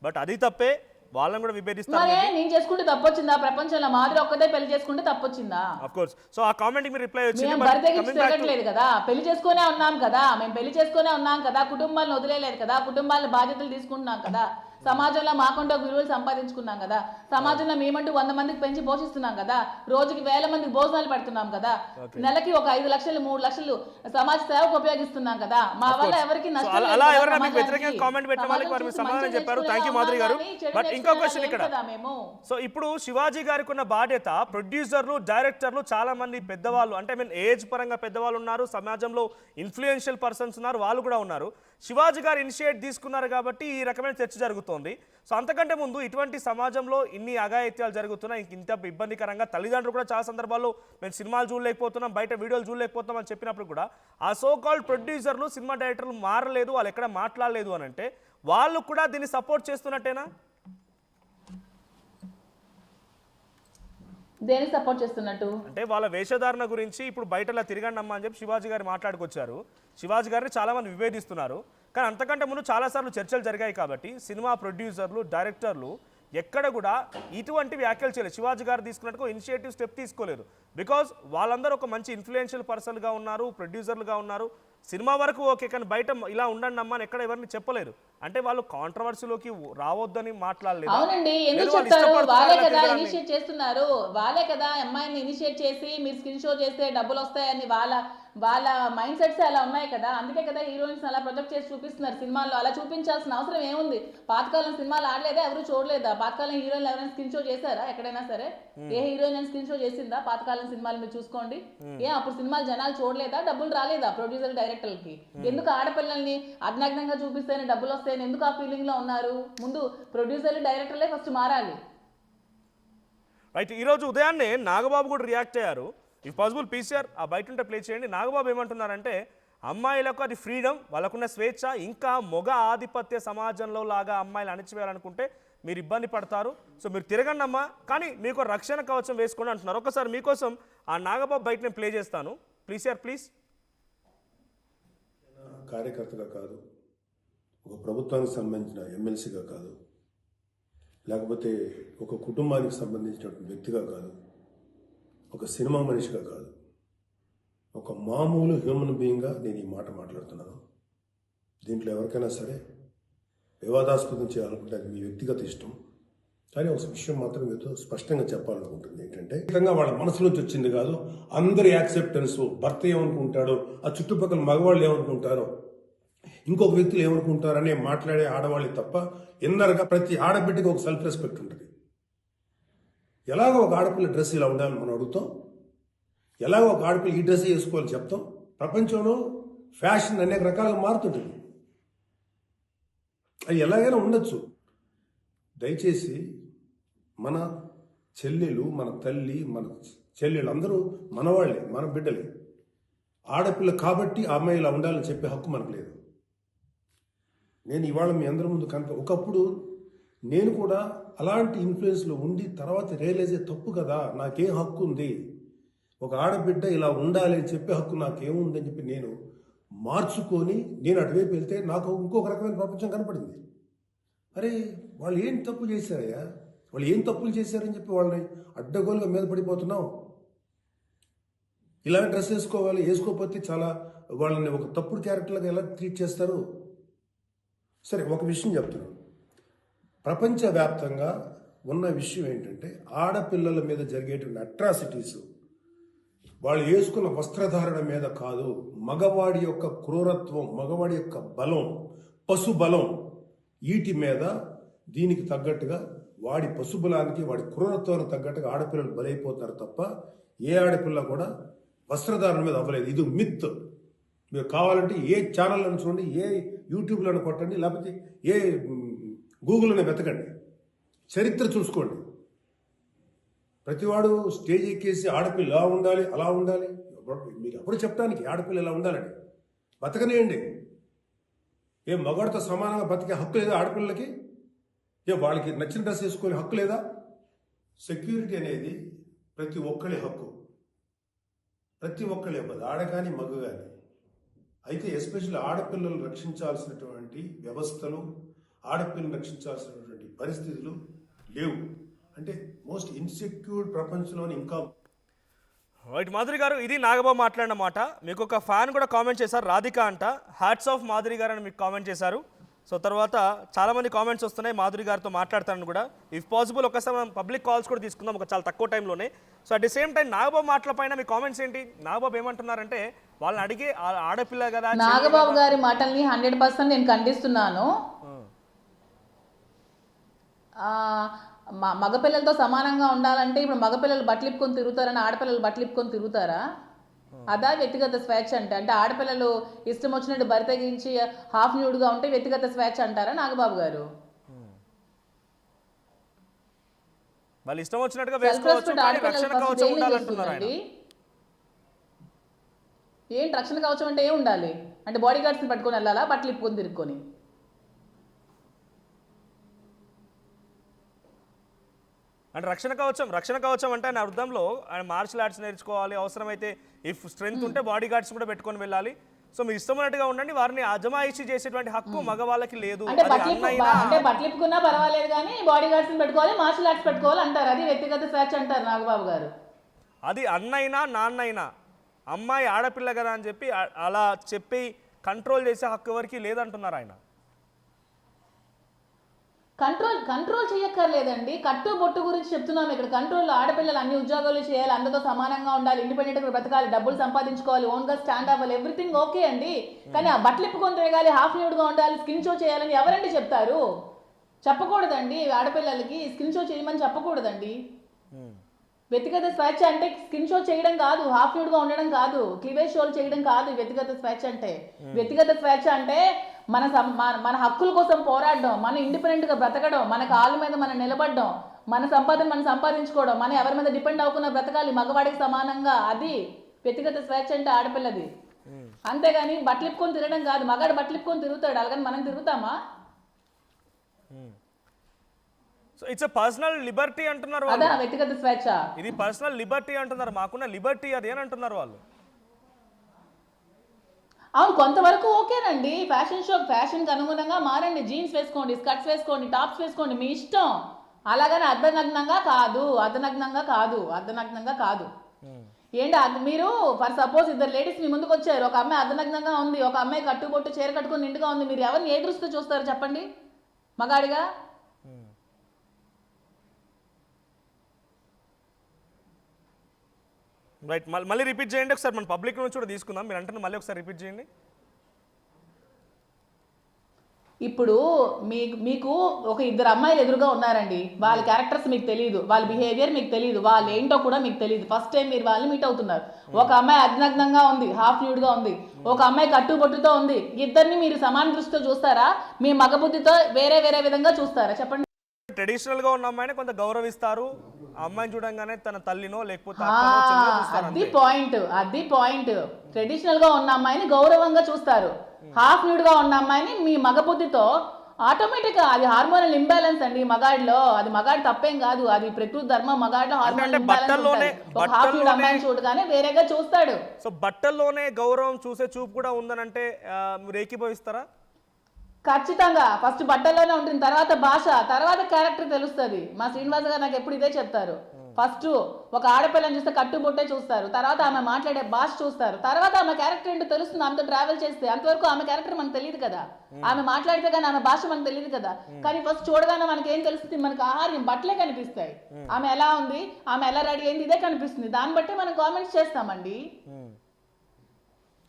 బట్ అది తప్పే, వాళ్ళని కూడా విభేదిస్తారు. మరే నేను చేసుకుంటే తప్పొచ్చిందా? ప్రపంచంలో మాదిరి ఒక్కదే పెళ్లి చేసుకుంటే తప్పొచ్చిందా? Of course. సో ఆ కామెంట్ మీరు రిప్లై వచ్చింది. మేము బరి తెగించి తిరగట్లేదు కదా, పెళ్లి చేసుకునే ఉన్నాం కదా, మేము పెళ్లి చేసుకునే ఉన్నాం కదా, కుటుంబాలను వదిలేలేదు కదా, కుటుంబాల బాధ్యతలు తీసుకుంటున్నాం కదా, సమాజంలో మాకంటూ ఒక విలువలు సంపాదించుకున్నాం కదా, సమాజంలో మేమంటూ 100 మందికి పెంచి పోషిస్తున్నాం కదా, రోజుకి 1000 మందికి భోజనాలు పెడుతున్నాం కదా, నెలకి ఒక 5 లక్షలు 3 లక్షలు సమాజ సేవకు ఉపయోగిస్తున్నాం కదా, మా వల్ల ఎవరికి నష్టం లేదు. అలా ఎవరైనా మీకు వ్యతిరేకంగా కామెంట్ పెట్టిన వాళ్ళకి వారు సమాధానం చెప్పారు. థ్యాంక్ యూ మాధురి గారు. బట్ ఇంకో క్వశ్చన్ ఇక్కడ. సో ఇప్పుడు శివాజీ గారికి ఉన్న బాధ్యత, ప్రొడ్యూసర్లు డైరెక్టర్లు చాలా మంది పెద్దవాళ్ళు, అంటే మీన్ ఏజ్ పరంగా పెద్దవాళ్ళు ఉన్నారు, సమాజంలో ఇన్ఫ్లుయెన్షియల్ పర్సన్స్ ఉన్నారు, వాళ్ళు కూడా ఉన్నారు. శివాజీ గారు ఇనిషియేట్ తీసుకున్నారు కాబట్టి ఈ రకమైన చర్చ జరుగుతోంది. సో అంతకంటే ముందు ఇటువంటి సమాజంలో ఇన్ని అఘాయిత్యాలు జరుగుతున్నాయి, ఇంత ఇబ్బందికరంగా తల్లిదండ్రులు కూడా చాలా సందర్భాల్లో మేము సినిమాలు చూడలేకపోతున్నాం, బయట వీడియోలు చూడలేకపోతున్నాం అని చెప్పినప్పుడు కూడా ఆ సో కాల్డ్ ప్రొడ్యూసర్లు సినిమా డైరెక్టర్లు మారలేదు, వాళ్ళు ఎక్కడ మాట్లాడలేదు అని అంటే వాళ్ళు కూడా దీన్ని సపోర్ట్ చేస్తున్నట్టేనా? దేని సపోర్ట్ చేస్తున్నట్టు అంటే వాళ్ళ వేషధారణ గురించి ఇప్పుడు బయటలా తిరగండి అమ్మా అని చెప్పి శివాజీ గారు మాట్లాడుకొచ్చారు. శివాజీ గారిని చాలా మంది విభేదిస్తున్నారు. కానీ అంతకంటే ముందు చాలాసార్లు చర్చలు జరిగాయి కాబట్టి సినిమా ప్రొడ్యూసర్లు డైరెక్టర్లు ఎక్కడ కూడా ఇటువంటి వ్యాఖ్యలు చేయలేదు. శివాజీ గారు తీసుకున్నట్టుగా ఇనిషియేటివ్ స్టెప్ తీసుకోలేదు. బికాజ్ వాళ్ళందరూ ఒక మంచి ఇన్ఫ్లుయెన్షియల్ పర్సన్గా ఉన్నారు, ప్రొడ్యూసర్లుగా ఉన్నారు. సినిమా వరకు ఓకే, కానీ బయట ఇలా ఉండండి అమ్మా అని ఎక్కడ ఎవరిని చెప్పలేరు. అంటే వాళ్ళు కాంట్రవర్సీలోకి రావద్దని మాట్లాడలేదు. అవునండి, ఎందుకు చెప్తారు? వాళ్ళే కదా ఇనిషియేట్ చేస్తున్నారు, వాళ్ళే కదా అమ్మాయిని ఇనిషియేట్ చేసి మీరు స్క్రీన్ షో చేస్తే డబ్బులు వస్తాయని వాళ్ళ మైండ్ సెట్స్ అలా ఉన్నాయి కదా. అందుకే కదా హీరోయిన్స్ అలా ప్రొజెక్ట్ చేసి చూపిస్తున్నారు సినిమాల్లో. అలా చూపించాల్సిన అవసరం ఏముంది? పాతకాలం సినిమాలు ఆడలేదా? ఎవరు చూడలేదా? పాతకాలం హీరోయిన్లు ఎవరైనా స్క్రీన్ షో చేశారా? ఎక్కడైనా సరే ఏ హీరోయిన్ స్క్రీన్ షో చేసిందా? పాతకాలం సినిమాలు మీరు చూసుకోండి. అప్పుడు సినిమాలు జనాలు చూడలేదా? డబ్బులు రాలేదా ప్రొడ్యూసర్ డైరెక్టర్లకి? ఎందుకు ఆడపిల్లల్ని అజ్ఞాగ్నంగా చూపిస్తేనే డబ్బులు వస్తాయని ఎందుకు ఆ ఫీలింగ్ లో ఉన్నారు? ముందు ప్రొడ్యూసర్లు డైరెక్టర్లే ఫస్ట్ మారాలి. రైట్. ఈరోజు ఉదయాన్నే నాగబాబు కూడా రియాక్ట్ అయ్యారు. ఇఫ్ పాసిబుల్ పీసీఆర్ ఆ బయట ఉంటే ప్లే చేయండి. నాగబాబు ఏమంటున్నారంటే అమ్మాయిలకు అది ఫ్రీడమ్, వాళ్ళకున్న స్వేచ్ఛ, ఇంకా మొగ ఆధిపత్య సమాజంలో లాగా అమ్మాయిలు అణిచివేయాలనుకుంటే మీరు ఇబ్బంది పడతారు. సో మీరు తిరగండి అమ్మా, కానీ మీకు రక్షణ కవచం వేసుకోండి అంటున్నారు. ఒకసారి మీకోసం ఆ నాగబాబు బయట నేను ప్లే చేస్తాను. PCR please. కార్యకర్తగా కాదు, ఒక ప్రభుత్వానికి సంబంధించిన ఎమ్మెల్సీగా కాదు, లేకపోతే ఒక కుటుంబానికి సంబంధించినటువంటి వ్యక్తిగా కాదు, ఒక సినిమా మనిషిగా కాదు, ఒక మామూలు హ్యూమన్ బీయింగ్గా నేను ఈ మాట మాట్లాడుతున్నాను. దీంట్లో ఎవరికైనా సరే వివాదాస్పదం చేయాలనుకుంటే అది మీ వ్యక్తిగత ఇష్టం. కానీ ఒక విషయం మాత్రం మీతో స్పష్టంగా చెప్పాలనుకుంటుంది ఏంటంటే, ఖచ్చితంగా వాళ్ళ మనసులోంచి వచ్చింది కాదు. అందరి యాక్సెప్టెన్స్, భర్త ఏమనుకుంటాడో, ఆ చుట్టుపక్కల మగవాళ్ళు ఏమనుకుంటారో, ఇంకొక వ్యక్తులు ఏమనుకుంటారనే మాట్లాడే ఆడవాళ్ళే తప్ప ఇన్నర్గా ప్రతి ఆడబిడ్డకి ఒక సెల్ఫ్ రెస్పెక్ట్ ఉంటుంది. ఎలాగో ఒక ఆడపిల్ల డ్రెస్ ఇలా ఉండాలని మనం అడుగుతాం, ఎలాగో ఒక ఆడపిల్ల ఈ డ్రెస్ వేసుకోవాలని చెప్తాం. ప్రపంచంలో ఫ్యాషన్ అనేక రకాలుగా మారుతుంటుంది, అది ఎలాగైనా ఉండొచ్చు. దయచేసి మన చెల్లెలు, మన తల్లి, మన చెల్లెలు అందరూ మనవాళ్లే, మన బిడ్డలే. ఆడపిల్ల కాబట్టి ఆ అమ్మాయి ఇలా ఉండాలని చెప్పే హక్కు మనకు లేదు. నేను ఇవాళ మీ అందరి ముందు ఒకప్పుడు నేను కూడా అలాంటి ఇన్ఫ్లుయెన్స్లో ఉండి తర్వాత రియలైజ్ అయ్యే తప్పు కదా, నాకేం హక్కు ఉంది, ఒక ఆడబిడ్డ ఇలా ఉండాలి అని చెప్పే హక్కు నాకేముందని చెప్పి నేను మార్చుకొని నేను అటువైపు వెళ్తే నాకు ఇంకొక రకమైన ప్రపంచం కనపడింది. అరే వాళ్ళు ఏం తప్పు చేశారయ్యా, వాళ్ళు ఏం తప్పులు చేశారని చెప్పి వాళ్ళని అడ్డగోలుగా మీద పడిపోతున్నాం. ఇలా డ్రెస్ వేసుకోవాలి, వేసుకోకపోతే చాలా వాళ్ళని ఒక తప్పుడు క్యారెక్టర్లుగా ఎలా ట్రీట్ చేస్తారు. సరే, ఒక విషయం చెప్తున్నాను. ప్రపంచవ్యాప్తంగా ఉన్న విషయం ఏంటంటే, ఆడపిల్లల మీద జరిగేటువంటి అట్రాసిటీస్ వాళ్ళు వేసుకున్న వస్త్రధారణ మీద కాదు, మగవాడి యొక్క క్రూరత్వం, మగవాడి యొక్క బలం, పశు బలం, వీటి మీద దీనికి తగ్గట్టుగా వాడి పశుబలానికి, వాడి క్రూరత్వానికి తగ్గట్టుగా ఆడపిల్లలు బలైపోతారు తప్ప ఏ ఆడపిల్ల కూడా వస్త్రధారణ మీద అవ్వలేదు. ఇది మిత్. మీరు కావాలంటే ఏ ఛానల్లను చూడండి, ఏ యూట్యూబ్లను కొట్టండి, లేకపోతే ఏ గూగుల్లోనే వెతకండి, చరిత్ర చూసుకోండి. ప్రతివాడు స్టేజ్ ఎక్కేసి ఆడపిల్ల ఇలా ఉండాలి, అలా ఉండాలి, మీకు ఎప్పుడు చెప్పడానికి ఆడపిల్ల ఇలా ఉండాలని బతకనేయండి. ఏ మగవాడితో సమానంగా బతికే హక్కు లేదా ఆడపిల్లలకి? ఏ వాళ్ళకి నచ్చిన డ్రెస్ వేసుకునే హక్కు లేదా? సెక్యూరిటీ అనేది ప్రతి ఒక్కరి హక్కు, ప్రతి ఒక్కరి ఇవ్వదు, ఆడ కానీ మగ కానీ. అయితే ఎస్పెషల్లీ ఆడపిల్లలు రక్షించాల్సినటువంటి వ్యవస్థలు, ఆడపిల్లలు రక్షించాల్సినటువంటి పరిస్థితులు లేవు. అంటే మోస్ట్ ఇన్సెక్యూర్డ్ ప్రపంచంలోని ఇంకా రైట్ మాధురి గారు, ఇది నాగబాబు మాట్లాడిన మాట. మీకు ఒక ఫ్యాన్ కూడా కామెంట్ చేశారు, రాధిక అంట. హ్యాట్స్ ఆఫ్ మాధురి గారు అని మీకు కామెంట్ చేశారు. సో తర్వాత చాలామంది కామెంట్స్ వస్తున్నాయి మాధురి గారితో మాట్లాడతాను కూడా. ఇఫ్ పాసిబుల్ ఒకసారి మనం పబ్లిక్ కాల్స్ కూడా తీసుకుందాం ఒక చాలా తక్కువ టైంలోనే. So at the same time Nagababu మాటల పైన మీ కామెంట్స్ ఏంటి? నాగబాబు ఏమంటున్నారంటే వాళ్ళని అడిగే ఆడపిల్ల కదా. నాగబాబు గారి మాటల్ని 100% నేను ఖండిస్తున్నాను. మగపిల్లలతో సమానంగా ఉండాలంటే ఇప్పుడు మగపిల్లలు బట్టలు ఇప్పుకొని తిరుగుతారని ఆడపిల్లలు బట్టలు ఇప్పుకొని తిరుగుతారా? అదా వ్యక్తిగత స్వేచ్ఛ అంటే? అంటే ఆడపిల్లలు ఇష్టం వచ్చినట్టు బరితెగించి హాఫ్ న్యూడ్గా ఉంటే వ్యక్తిగత స్వేచ్ఛ అంటారా నాగబాబు గారు? వాళ్ళు ఇష్టం వచ్చినట్టుగా వేసుకోవచ్చు కానీ రక్షణ కవచం ఉండాలంటున్నారు ఆయన. ఏంటి రక్షణ కవచం అంటే ఏం ఉండాలి? అంటే బాడీ గార్డ్స్ని పట్టుకొని వెళ్ళాలా బట్టలు ఇప్పుకొని తిరుక్కొని? అంటే రక్షణ కవచం అంటే ఆయన అర్థంలో ఆయన మార్షల్ ఆర్ట్స్ నేర్చుకోవాలి, అవసరమైతే ఇఫ్ స్ట్రెంత్ ఉంటే బాడీ గార్డ్స్ కూడా పెట్టుకొని వెళ్ళాలి. సో మీకు ఇష్టమైనట్టుగా ఉండండి, వారిని అజమాయిషీ చేసేటువంటి హక్కు మగవాళ్ళకి లేదు. అంటే బట్టలు ఇప్పుకున్నా పర్వాలేదు కానీ బాడీ గార్డ్స్ పెట్టుకోవాలి, మార్షల్ ఆర్ట్స్ పెట్టుకోవాలి అంటారు. అది వ్యక్తిగత స్వేచ్ఛ అంటారు నాగబాబు గారు. అది అన్నైనా నాన్నైనా అమ్మాయి ఆడపిల్ల కదా అని చెప్పి అలా చెప్పి కంట్రోల్ చేసే హక్కు ఎవరికి లేదంటున్నారు ఆయన. కంట్రోల్ చేయక్కర్లేదండి. కట్టు బొట్టు గురించి చెప్తున్నాం ఇక్కడ. కంట్రోల్ ఆడపిల్లలు అన్ని ఉద్యోగాలు చేయాలి, అందరితో సమానంగా ఉండాలి, ఇండిపెండెంట్గా బ్రతకాలి, డబ్బులు సంపాదించుకోవాలి, ఓన్గా స్టాండ్ అవ్వాలి, ఎవ్రీథింగ్ ఓకే అండి. కానీ ఆ బట్టలు ఇప్పుకొని తిరగాలి, హాఫ్ న్యూడ్గా ఉండాలి, స్కిన్ షో చేయాలని ఎవరండి చెప్తారు? చెప్పకూడదండి. ఆడపిల్లలకి స్కిన్ షో చేయమని చెప్పకూడదండి. వ్యక్తిగత స్వేచ్ఛ అంటే స్కిన్ షో చేయడం కాదు, హాఫ్ న్యూడ్గా ఉండడం కాదు, క్లీవేజ్ షోలు చేయడం కాదు వ్యక్తిగత స్వేచ్ఛ అంటే. వ్యక్తిగత స్వేచ్ఛ అంటే మన హక్కుల కోసం పోరాడడం, మన ఇండిపెండెంట్గా బ్రతకడం, మన కాళ్ళ మీద మనం నిలబడడం, మన సంపాదన మనం సంపాదించుకోవడం, మనం ఎవరి మీద డిపెండ్ అవ్వకుండా బ్రతకాలి మగవాడికి సమానంగా. అది వ్యక్తిగత స్వేచ్ఛ అంటే ఆడపిల్లది. అంతేగాని బట్టలు ఇప్పుకొని తిరగడం కాదు. మగాడు బట్టలు ఇప్పుకొని తిరుగుతాడు, అలాగని మనం తిరుగుతామా? సో ఇట్స్ పర్సనల్ లిబర్టీ అంటున్నారు. అదా వ్యక్తిగత స్వేచ్ఛ? ఇది పర్సనల్ లిబర్టీ అంటున్నారు, మాకున్న లిబర్టీ అది అని అంటున్నారు వాళ్ళు. అవును, కొంతవరకు ఓకేనండి. ఫ్యాషన్ షో ఫ్యాషన్కి అనుగుణంగా మారండి, జీన్స్ వేసుకోండి, స్కర్ట్స్ వేసుకోండి, టాప్స్ వేసుకోండి, మీ ఇష్టం. అలాగని అర్ధనగ్నంగా కాదు. ఏంటి మీరు ఫర్ సపోజ్ ఇద్దరు లేడీస్ మీ ముందుకు వచ్చారు, ఒక అమ్మాయి అర్ధనగ్నంగా ఉంది, ఒక అమ్మాయి కట్టుబొట్టు చీర కట్టుకొని నిండుగా ఉంది, మీరు ఎవరిని ఏ దృష్టితో చూస్తారు చెప్పండి మగాడిగా? రైట్, మళ్ళీ రిపీట్ చేయండి ఒకసారి, మన పబ్లిక్ నుంచి కూడా తీసుకుందాం. మీరు అంటే మళ్ళీ ఒకసారి రిపీట్ చేయండి. ఇప్పుడు మీకు ఒక ఇద్దరు అమ్మాయిలు ఎదురుగా ఉన్నారండి, వాళ్ళ క్యారెక్టర్స్ మీకు తెలియదు, వాళ్ళ బిహేవియర్ మీకు తెలియదు, వాళ్ళు ఏంటో కూడా మీకు తెలియదు. ఫస్ట్ టైం మీరు వాళ్ళని మీట్ అవుతున్నారు. ఒక అమ్మాయి అర్ధనగ్నంగా ఉంది, హాఫ్ న్యూడ్గా ఉంది, ఒక అమ్మాయి కట్టుబొట్టుతో ఉంది. ఇద్దరిని మీరు సమాన దృష్టితో చూస్తారా? మీ మగబుద్ధితో వేరే విధంగా చూస్తారా చెప్పండి? ట్రెడిషనల్ గా ఉన్న అమ్మాయిని కొంత గౌరవిస్తారు, అమ్మాయిని చూడంగానే తన తల్లినో లేకపోతే అది పాయింట్. ట్రెడిషనల్ గా ఉన్న అమ్మాయిని గౌరవంగా చూస్తారు, హాఫ్ న్యూడ్ గా ఉన్న అమ్మాయిని మీ మగబుద్ధితో ఆటోమేటిక్ గా. అది హార్మోనల్ ఇంబ్యాలెన్స్ అండి మగాడిలో. అది మగాడి తప్పేం కాదు, అది ప్రకృతి ధర్మం. మగాడిలో హార్మోనల్ ఇంబ్యాలెన్స్. హాఫ్ న్యూడ్ అమ్మాయిని చూడగానే వేరేగా చూస్తాడు. సో బట్టల్లోనే గౌరవం చూసే చూపు కూడా ఉందనంటే మీరు ఏకీభవిస్తారా? ఖచ్చితంగా. ఫస్ట్ బట్టల్లోనే ఉంటుంది, తర్వాత భాష, తర్వాత క్యారెక్టర్ తెలుస్తుంది. మా శ్రీనివాస్ గారు నాకు ఎప్పుడు ఇదే చెప్తారు. ఫస్ట్ ఒక ఆడపిల్లని చూస్తే కట్టుబొట్టే చూస్తారు, తర్వాత ఆమె మాట్లాడే భాష చూస్తారు, తర్వాత ఆమె క్యారెక్టర్ ఏంటో తెలుస్తుంది. ఆమెతో ట్రావెల్ చేస్తే అంతవరకు ఆమె క్యారెక్టర్ మనకు తెలియదు కదా, ఆమె మాట్లాడితే కానీ ఆమె భాష మనకు తెలియదు కదా. కానీ ఫస్ట్ చూడగానే మనకి ఏం తెలుస్తుంది? మనకు ఆహార్యం, బట్టలే కనిపిస్తాయి. ఆమె ఎలా ఉంది, ఆమె ఎలా రెడీ అయింది, ఇదే కనిపిస్తుంది. దాన్ని బట్టి మనం కామెంట్స్ చేస్తామండి.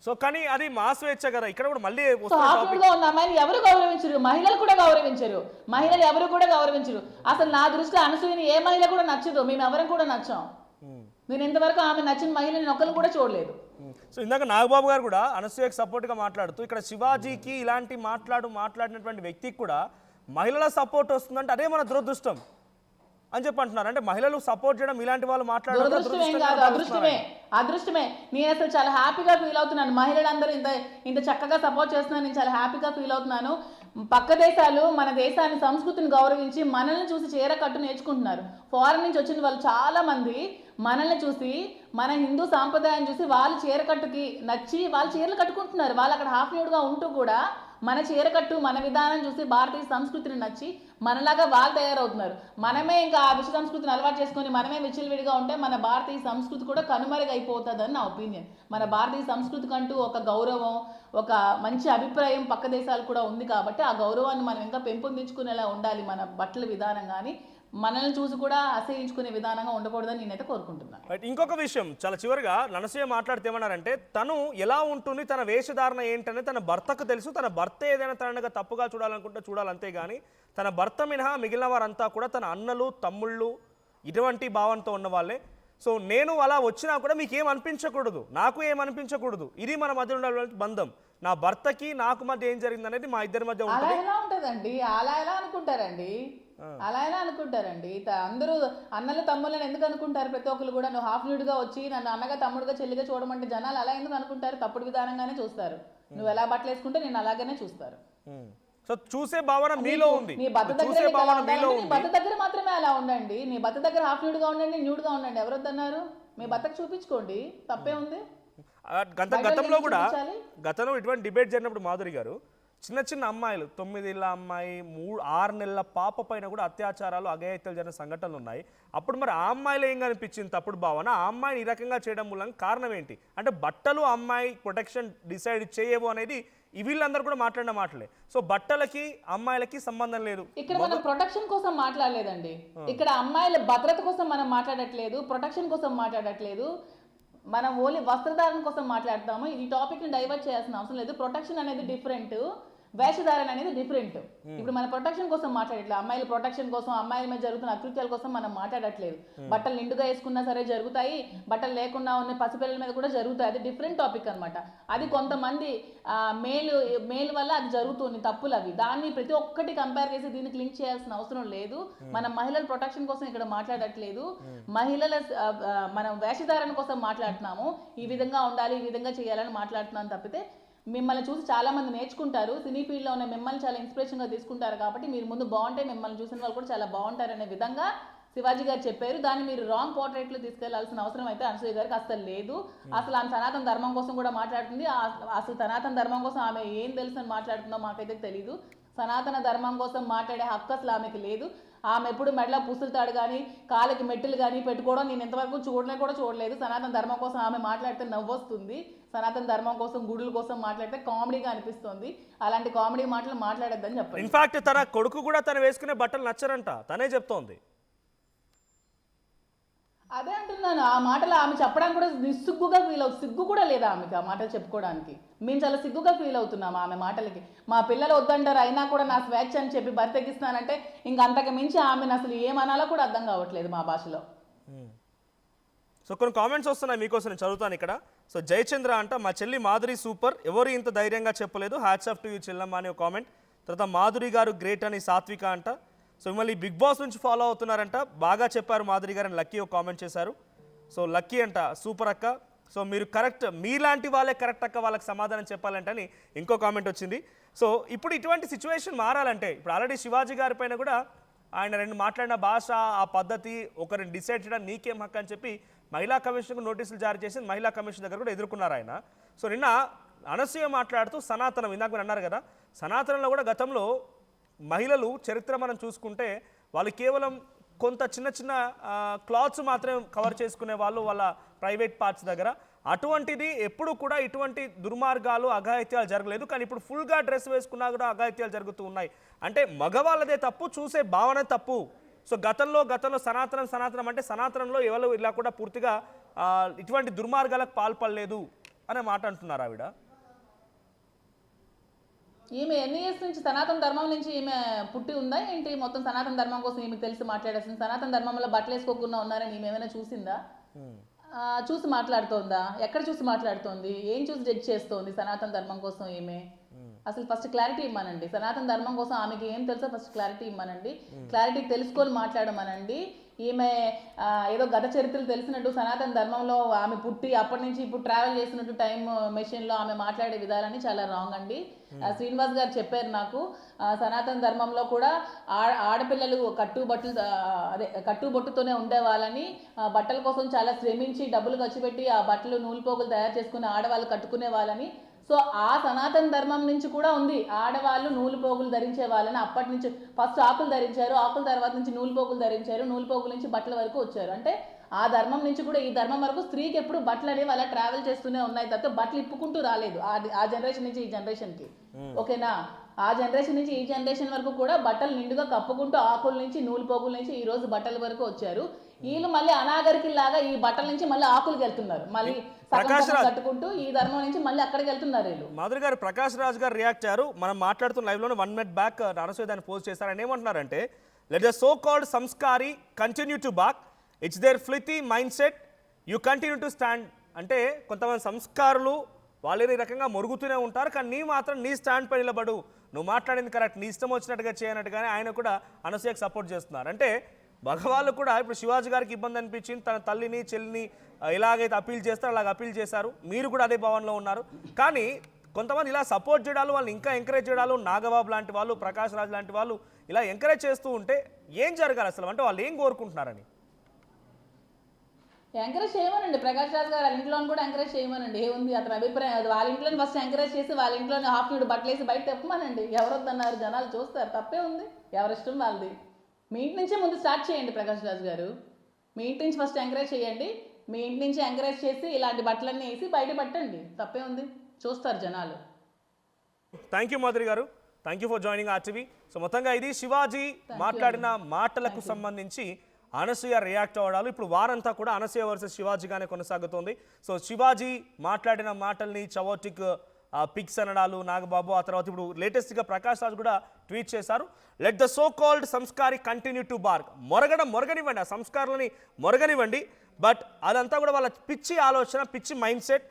సో కానీ అది మా స్వేచ్ఛ కదా. ఇక్కడ కూడా మళ్ళీ ఉన్న అమ్మాయిని ఎవరు గౌరవించరు, మహిళలు కూడా గౌరవించరు. మహిళలు ఎవరు కూడా గౌరవించరు. అసలు నా దృష్టిలో అనసూయని ఏ మహిళ కూడా నచ్చదు, మేము ఎవరం కూడా నచ్చాం. నేను ఇంతవరకు ఆమె నచ్చిన మహిళని ఒక్కరు కూడా చూడలేదు. సో ఇందాక నాగబాబు గారు కూడా అనసూయకు సపోర్ట్గా మాట్లాడుతూ ఇక్కడ శివాజీకి ఇలాంటి మాట్లాడినటువంటి వ్యక్తికి కూడా మహిళల సపోర్ట్ వస్తుందంటే అదే మన దురదృష్టం అని చెప్పి అంటున్నారు. అంటే మహిళలు సపోర్ట్ చేయడం, ఇలాంటి వాళ్ళు మాట్లాడడం అదృష్టమే. నేను అసలు చాలా హ్యాపీగా ఫీల్ అవుతున్నాను. మహిళలందరూ ఇంత చక్కగా సపోర్ట్ చేస్తున్నాను, నేను చాలా హ్యాపీగా ఫీల్ అవుతున్నాను. పక్క దేశాలు మన దేశాన్ని, సంస్కృతిని గౌరవించి మనల్ని చూసి చీర కట్టు నేర్చుకుంటున్నారు. ఫారెన్ నుంచి వచ్చిన వాళ్ళు చాలా మంది మనల్ని చూసి, మన హిందూ సాంప్రదాయం చూసి వాళ్ళు చీర కట్టుకి నచ్చి వాళ్ళు చీరలు కట్టుకుంటున్నారు. వాళ్ళు అక్కడ హాఫ్ న్యూడ్గా ఉంటూ కూడా మన చీరకట్టు మన విధానం చూసి భారతీయ సంస్కృతిని నచ్చి మనలాగా వాళ్ళు తయారవుతున్నారు. మనమే ఇంకా ఆ విశ్వ సంస్కృతిని అలవాటు చేసుకొని మనమే విచ్చలవిడిగా ఉంటే మన భారతీయ సంస్కృతి కూడా కనుమరుగైపోతుందని నా ఒపీనియన్. మన భారతీయ సంస్కృతికి అంటూ ఒక గౌరవం, ఒక మంచి అభిప్రాయం పక్క దేశాలు కూడా ఉంది కాబట్టి ఆ గౌరవాన్ని మనం ఇంకా పెంపొందించుకునేలా ఉండాలి. మన బట్టల విధానం కానీ మనల్ని చూసి కూడా అసహించుకునే విధానంగా ఉండకూడదని నేనైతే కోరుకుంటున్నాను. రైట్, ఇంకొక విషయం చాలా చివరిగా ననసూయ మాట్లాడితే ఏమన్నారంటే తను ఎలా ఉంటుంది, తన వేషధారణ ఏంటనే తన భర్తకు తెలుసు. తన భర్త ఏదైనా తనగా తప్పుగా చూడాలనుకుంటే చూడాలంతే కానీ తన భర్త మినహా మిగిలిన వారంతా కూడా తన అన్నలు తమ్ముళ్ళు ఇటువంటి భావంతో ఉన్న వాళ్ళే. సో నేను అలా వచ్చినా కూడా మీకు ఏం అనిపించకూడదు, నాకు ఏం అనిపించకూడదు. ఇది మన మధ్య ఉండే బంధం. నా భర్తకి నాకు మధ్య ఏం జరిగింది అనేది మా ఇద్దరి మధ్య అలా ఉంటుంది. ఎలా ఉంటుందండి? అలా ఎలా అనుకుంటారండి? అలా ఎలా అనుకుంటారండి? అందరూ అన్నలు తమ్ముళ్ళని ఎందుకు అనుకుంటారు? ప్రతి ఒక్కరు కూడా నువ్వు హాఫ్ న్యూడ్గా వచ్చి నన్ను అన్నగా తమ్ముడుగా చెల్లిగా చూడమంటే జనాలు అలా ఎందుకు అనుకుంటారు? తప్పుడు విధానంగానే చూస్తారు. నువ్వు ఎలా బట్టలు వేసుకుంటే నేను అలాగనే చూస్తారు. సో చూసే భావన మీలో ఉంది, నీ భర్త దగ్గర చూసే మీకు అలా భావన మీలో ఉండాలంటే నీ ఉంది. భర్త దగ్గర మాత్రమే అలా ఉండండి. నీ భర్త దగ్గర హాఫ్ న్యూడ్గా ఉండండి, న్యూడ్గా ఉండండి. ఎవరు వద్దన్నారు? మీ భర్తకు చూపించుకోండి, తప్పే ఉంది. గతంలో కూడా చూపించాలి. గతంలో ఇటువంటి డిబేట్ జరిగినప్పుడు మాధురి గారు చిన్న చిన్న అమ్మాయిలు 9 ఏళ్ళ అమ్మాయి 6 నెలల పాప పైన కూడా అత్యాచారాలు అఘాయిత్యాలు జరిగిన సంఘటనలు ఉన్నాయి. అప్పుడు మరి ఆ అమ్మాయిలో ఏం కనిపించింది తప్పుడు భావన? ఆ అమ్మాయిని ఈ రకంగా చేయడం మూలంగా కారణం ఏంటి? అంటే బట్టలు అమ్మాయి ప్రొటెక్షన్ డిసైడ్ చేయవు అనేది వీళ్ళందరూ కూడా మాట్లాడిన మాటలే. సో బట్టలకి అమ్మాయిలకి సంబంధం లేదు. ఇక్కడ మనం ప్రొటెక్షన్ కోసం మాట్లాడలేదండి. ఇక్కడ అమ్మాయిల భద్రత కోసం మనం మాట్లాడట్లేదు, ప్రొటెక్షన్ కోసం మాట్లాడట్లేదు. మనం ఓన్లీ వస్త్రధారణ కోసం మాట్లాడతాము. ఈ టాపిక్ ని డైవర్ట్ చేయాల్సిన అవసరం లేదు. ప్రొటెక్షన్ అనేది డిఫరెంట్, వేషధారణ అనేది డిఫరెంట్. ఇప్పుడు మన ప్రొటెక్షన్ కోసం మాట్లాడట్లేదు. అమ్మాయిల ప్రొటెక్షన్ కోసం, అమ్మాయిల మీద జరుగుతున్న అకృత్యాల కోసం మనం మాట్లాడట్లేదు. బట్టలు నిండుగా వేసుకున్నా సరే జరుగుతాయి, బట్టలు లేకుండా ఉన్న పసిపిల్లల మీద కూడా జరుగుతాయి. అది డిఫరెంట్ టాపిక్ అనమాట. అది కొంతమంది మేలు వల్ల అది జరుగుతుంది, తప్పులు అవి. దాన్ని ప్రతి ఒక్కటి కంపేర్ చేసి దీనికి లింక్ చేయాల్సిన అవసరం లేదు. మనం మహిళల ప్రొటెక్షన్ కోసం ఇక్కడ మాట్లాడట్లేదు. మనం వేషధారణ కోసం మాట్లాడుతున్నాము. ఈ విధంగా ఉండాలి, ఈ విధంగా చేయాలని మాట్లాడుతున్నాను తప్పితే మిమ్మల్ని చూసి చాలా మంది నేర్చుకుంటారు. సినీ ఫీల్డ్లో ఉన్న మిమ్మల్ని చాలా ఇన్స్పిరేషన్గా తీసుకుంటారు. కాబట్టి మీరు ముందు బాగుంటే మిమ్మల్ని చూసిన వాళ్ళు కూడా చాలా బాగుంటారనే విధంగా శివాజీ గారు చెప్పారు. దాన్ని మీరు రాంగ్ పోర్ట్రేట్లో తీసుకెళ్లాల్సిన అవసరం అయితే అనసూయ గారికి అసలు లేదు. అసలు ఆమె సనాతన ధర్మం కోసం కూడా మాట్లాడుతుంది. అసలు సనాతన ధర్మం కోసం ఆమె ఏం తెలుసు అని మాట్లాడుతుందో మాకైతే తెలీదు. సనాతన ధర్మం కోసం మాట్లాడే హక్కు అసలు ఆమెకి లేదు. ఆమె ఎప్పుడు మెడలో పుసులుతాడు కానీ కాళ్ళకి మెట్టులు కానీ పెట్టుకోవడం నేను ఇంతవరకు చూడలేదు. సనాతన ధర్మం కోసం ఆమె మాట్లాడితే నవ్వొస్తుంది. సనాతన ధర్మం కోసం, గుడుల కోసం మాట్లాడితే కామెడీగా అనిపిస్తుంది. అలాంటి కామెడీ మాటలు మాట్లాడొద్దని చెప్పండి. ఇన్ఫాక్ట్ తన కొడుకు కూడా తను వేసుకునే బట్టలు నచ్చరంట, తనే చెప్తోంది. అదే అంటున్నాను. ఆ మాటలు ఆమె చెప్పడానికి కూడా నిస్సిగ్గుగా ఫీల్ అవుతుంది. సిగ్గు కూడా లేదా ఆమెకి ఆ మాటలు చెప్పుకోవడానికి. మేము చాలా సిగ్గుగా ఫీల్ అవుతున్నాము ఆమె మాటలకి. మా పిల్లలు వద్దంటారు అయినా కూడా నా స్వేచ్ఛ అని చెప్పి బరితెగిస్తానంటే ఇంక అంతకు మించి ఆమెను అసలు ఏమనాలో కూడా అర్థం కావట్లేదు మా భాషలో. సో కొన్ని కామెంట్స్ వస్తున్నాయి మీకోసం, నేను చదువుతాను ఇక్కడ. సో జయచంద్ర అంట, మా చెల్లి మాధురి సూపర్, ఎవరు ఇంత ధైర్యంగా చెప్పలేదు, హ్యాట్స్ ఆఫ్ టు యూ చెల్లమ్మ అని ఒక కామెంట్. తర్వాత మాధురి గారు గ్రేట్ అని సాత్విక అంట. సో మిమ్మల్ని బిగ్ బాస్ నుంచి ఫాలో అవుతున్నారంట, బాగా చెప్పారు మాధురి గారు అని లక్కీ ఒక కామెంట్ చేశారు. సో లక్కీ అంట సూపర్ అక్క, సో మీరు కరెక్ట్, మీలాంటి వాళ్ళే కరెక్ట్ అక్క, వాళ్ళకి సమాధానం చెప్పాలంటే అని ఇంకో కామెంట్ వచ్చింది. సో ఇప్పుడు ఇటువంటి సిచ్యువేషన్ మారాలంటే ఇప్పుడు ఆల్రెడీ శివాజీ గారి పైన కూడా ఆయన రెండు మాట్లాడిన భాష, ఆ పద్ధతి, ఒకరిని డిసైడ్ చేయడం నీకేం హక్కు అని చెప్పి మహిళా కమిషన్కు నోటీసులు జారీ చేసి మహిళా కమిషన్ దగ్గర కూడా ఎదుర్కొన్నారు ఆయన. సో నిన్న అనసూయ మాట్లాడుతూ సనాతనం, ఇందాక మీరు అన్నారు కదా, సనాతనంలో కూడా గతంలో మహిళలు చరిత్ర మనం చూసుకుంటే వాళ్ళు కేవలం కొంత చిన్న చిన్న క్లాత్స్ మాత్రమే కవర్ చేసుకునే వాళ్ళు వాళ్ళ ప్రైవేట్ పార్ట్స్ దగ్గర. అటువంటిది ఎప్పుడు కూడా ఇటువంటి దుర్మార్గాలు అఘాయిత్యాలు జరగలేదు. కానీ ఇప్పుడు ఫుల్గా డ్రెస్ వేసుకున్నా కూడా అఘాయిత్యాలు జరుగుతూ ఉన్నాయి. అంటే మగవాళ్ళదే తప్పు, చూసే భావన తప్పు. సో గతంలో సనాతనం అంటే సనాతనంలో ఎవరు ఇలా కూడా పూర్తిగా ఇటువంటి దుర్మార్గాలకు పాల్పడలేదు అనే మాట అంటున్నారు ఆవిడ. ఈమె ఎన్ని ఇయర్స్ నుంచి సనాతన ధర్మం నుంచి ఈమె పుట్టి ఉందా ఏంటి? మొత్తం సనాతన ధర్మం కోసం ఈమె తెలిసి మాట్లాడేస్తుంది. సనాతన ధర్మంలో బట్టలు వేసుకోకుండా ఉన్నారని ఈమె ఏమైనా చూసిందా? చూసి మాట్లాడుతోందా? ఎక్కడ చూసి మాట్లాడుతోంది? ఏం చూసి జడ్జ్ చేస్తోంది సనాతన ధర్మం కోసం ఈమె? అసలు ఫస్ట్ క్లారిటీ ఇవ్వమనండి. సనాతన ధర్మం కోసం ఆమెకి ఏం తెలుసో ఫస్ట్ క్లారిటీ ఇవ్వమనండి. క్లారిటీ తెలుసుకొని మాట్లాడమనండి. ఈమె ఏదో గత చరిత్రలు తెలిసినట్టు సనాతన ధర్మంలో ఆమె పుట్టి అప్పటి నుంచి ఇప్పుడు ట్రావెల్ చేసినట్టు టైం మెషిన్లో ఆమె మాట్లాడే విధాలని చాలా రాంగ్ అండి. శ్రీనివాస్ గారు చెప్పారు నాకు, సనాతన ధర్మంలో కూడా ఆడపిల్లలు కట్టుబొట్టుతోనే ఉండేవాళ్ళని, బట్టల కోసం చాలా శ్రమించి డబ్బులు ఖర్చు పెట్టి ఆ బట్టలు నూలుపోగులు తయారు చేసుకుని ఆడవాళ్ళు కట్టుకునే వాళ్ళని. సో ఆ సనాతన ధర్మం నుంచి కూడా ఉంది. ఆడవాళ్ళు నూలు పోగులు ధరించే వాళ్ళని అప్పటి నుంచి ఫస్ట్ ఆకులు ధరించారు, ఆకుల తర్వాత నుంచి నూలు పోగులు ధరించారు, నూలు పోగుల నుంచి బట్టల వరకు వచ్చారు. అంటే ఆ ధర్మం నుంచి కూడా ఈ ధర్మం వరకు స్త్రీకి ఎప్పుడు బట్టలు అనేవి అలా ట్రావెల్ చేస్తూనే ఉన్నాయి తప్ప బట్టలు ఇప్పుకుంటూ రాలేదు ఆ జనరేషన్ నుంచి ఈ జనరేషన్కి. ఓకేనా, ఆ జనరేషన్ నుంచి ఈ జనరేషన్ వరకు కూడా బట్టలు నిండుగా కప్పుకుంటూ ఆకుల నుంచి నూలు పోగుల నుంచి ఈ రోజు బట్టల వరకు వచ్చారు. వీళ్ళు మళ్ళీ అనాగరికిలాగా ఈ బట్టల నుంచి మళ్ళీ ఆకులకి వెళ్తున్నారు, మళ్ళీ కట్టుకుంటూ ఈ ధర్మం నుంచి మళ్ళీ అక్కడికి వెళ్తున్నారు వీళ్ళు. మాధురి గారు, ప్రకాష్ రాజ్ గారు రియాక్ట్ అయ్యారు. మనం మాట్లాడుతున్న లైవ్ లోనే 1 minute బ్యాక్ అనసూయ దాన్ని పోస్ట్ చేశారు. ఆయన ఏమంటున్నారంటే, let the so called sanskari continue to bark, it's their filthy mindset, you continue to stand. అంటే కొంతమంది సంస్కారులు వాళ్ళు ఈ రకంగా మొరుగుతూనే ఉంటారు, కానీ నీ మాత్రం నీ స్టాండ్ పై నిలబడు, నువ్వు మాట్లాడింది కరెక్ట్, నీ ఇష్టం వచ్చినట్టుగా చేయనట్టుగానే ఆయన కూడా అనసూయకు సపోర్ట్ చేస్తున్నారు. అంటే భగవాళ్ళు కూడా ఇప్పుడు శివాజీ గారికి ఇబ్బంది అనిపించింది, తన తల్లిని చెల్లిని ఎలాగైతే అప్పీల్ చేస్తారో అలాగ అప్పీల్ చేశారు, మీరు కూడా అదే భావనలో ఉన్నారు. కానీ కొంతమంది ఇలా సపోర్ట్ చేయడాలు, వాళ్ళని ఇంకా ఎంకరేజ్ చేయడాలు, నాగబాబు లాంటి వాళ్ళు, ప్రకాష్ రాజ్ లాంటి వాళ్ళు ఇలా ఎంకరేజ్ చేస్తూ ఉంటే ఏం జరగాలి అసలు? అంటే వాళ్ళు ఏం కోరుకుంటున్నారని? ఎంకరేజ్ చేయమనండి, ప్రకాష్ రాజ్ గారు వాళ్ళ ఇంట్లో కూడా ఎంకరేజ్ చేయమనండి. ఏముంది అతని అభిప్రాయం, అది వాళ్ళ ఇంట్లో ఫస్ట్ ఎంకరేజ్ చేసి వాళ్ళ ఇంట్లోనే హాఫ్ న్యూడ్ బట్టలు వేసి బయట తెప్పమనండి. ఎవరొద్దన్నారు, జనాలు చూస్తారు, తప్పే ఉంది, ఎవరిష్టం వాళ్ళది. మీ ఇంటి నుంచే ముందు స్టార్ట్ చేయండి ప్రకాష్ రాజ్ గారు, మీ ఇంటి నుంచి ఫస్ట్ ఎంకరేజ్ చేయండి. మీ ఇంటి నుంచి ఎంకరేజ్ చేసి ఇలాంటి బట్టలన్నీ వేసి బయట పట్టండి, తప్పే ఉంది, చూస్తారు జనాలు. థ్యాంక్ యూ మాధురి గారు, thank you for joining RTV. So మొత్తంగా ఇది శివాజీ మాట్లాడిన మాటలకు సంబంధించి అనసూయ రియాక్ట్ అవ్వడాలు. ఇప్పుడు వారంతా కూడా అనసూయ వర్సెస్ శివాజీగానే కొనసాగుతుంది. సో శివాజీ మాట్లాడిన మాటల్ని చవోటిక్ పిక్స్ అనడాలు నాగబాబు, ఆ తర్వాత ఇప్పుడు లేటెస్ట్గా ప్రకాష్ రాజ్ కూడా ట్వీట్ చేశారు, let the so called sanskari continue to bark. మొరగనివ్వండి, ఆ సంస్కారాలని మొరగనివ్వండి, బట్ అదంతా కూడా వాళ్ళ పిచ్చి ఆలోచన, పిచ్చి మైండ్ సెట్,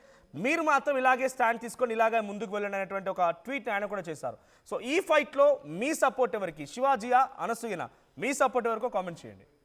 మీరు మాత్రం ఇలాగే స్టాండ్ తీసుకొని ఇలాగే ముందుకు వెళ్ళండి అనేటువంటి ఒక ట్వీట్ ఆయన కూడా చేశారు. సో ఈ ఫైట్లో మీ సపోర్ట్ ఎవరికి, శివాజీయా అనసూయనా? మీ సపోర్ట్ ఎవరికో కామెంట్ చేయండి.